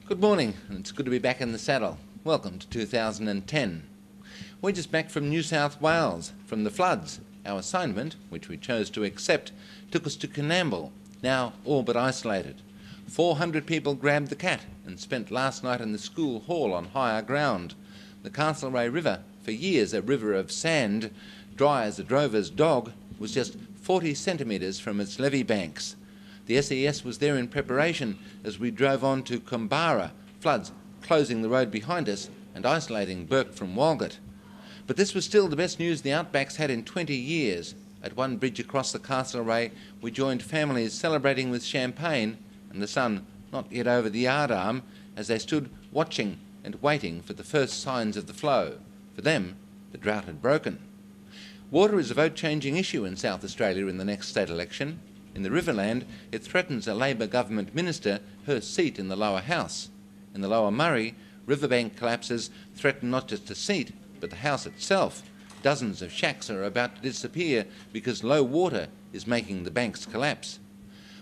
Good morning, and it's good to be back in the saddle. Welcome to 2010. We're just back from New South Wales, from the floods. Our assignment, which we chose to accept, took us to Coonamble, now all but isolated. 400 people grabbed the cat and spent last night in the school hall on higher ground. The Castlereagh River, for years a river of sand, dry as a drover's dog, was just 40 centimetres from its levee banks. The SES was there in preparation as we drove on to Kumbara, floods closing the road behind us and isolating Burke from Walgett. But this was still the best news the Outbacks had in 20 years. At one bridge across the Castlereagh, we joined families celebrating with champagne and the sun not yet over the yard arm as they stood watching and waiting for the first signs of the flow. For them, the drought had broken. Water is a vote-changing issue in South Australia in the next state election. In the Riverland, it threatens a Labor government minister her seat in the lower house. In the lower Murray, riverbank collapses threaten not just a seat, but the house itself. Dozens of shacks are about to disappear because low water is making the banks collapse.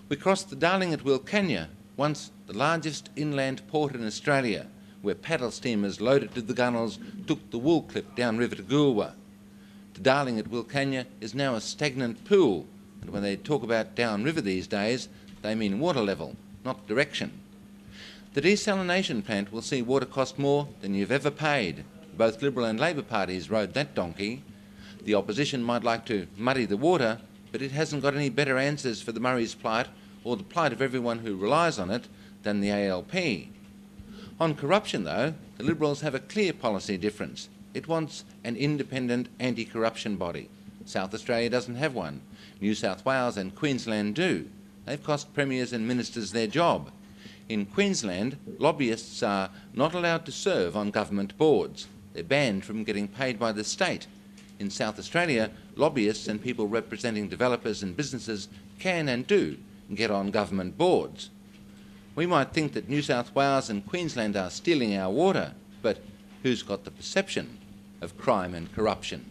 We crossed the Darling at Wilcannia, once the largest inland port in Australia, where paddle steamers loaded to the gunnels took the wool clip downriver to Goolwa. The Darling at Wilcannia is now a stagnant pool, and when they talk about downriver these days, they mean water level, not direction. The desalination plant will see water cost more than you've ever paid. Both Liberal and Labor parties rode that donkey. The opposition might like to muddy the water, but it hasn't got any better answers for the Murray's plight or the plight of everyone who relies on it than the ALP. On corruption, though, the Liberals have a clear policy difference. It wants an independent anti-corruption body. South Australia doesn't have one. New South Wales and Queensland do. They've cost premiers and ministers their job. In Queensland, lobbyists are not allowed to serve on government boards. They're banned from getting paid by the state. In South Australia, lobbyists and people representing developers and businesses can and do get on government boards. We might think that New South Wales and Queensland are stealing our water, but who's got the perception of crime and corruption?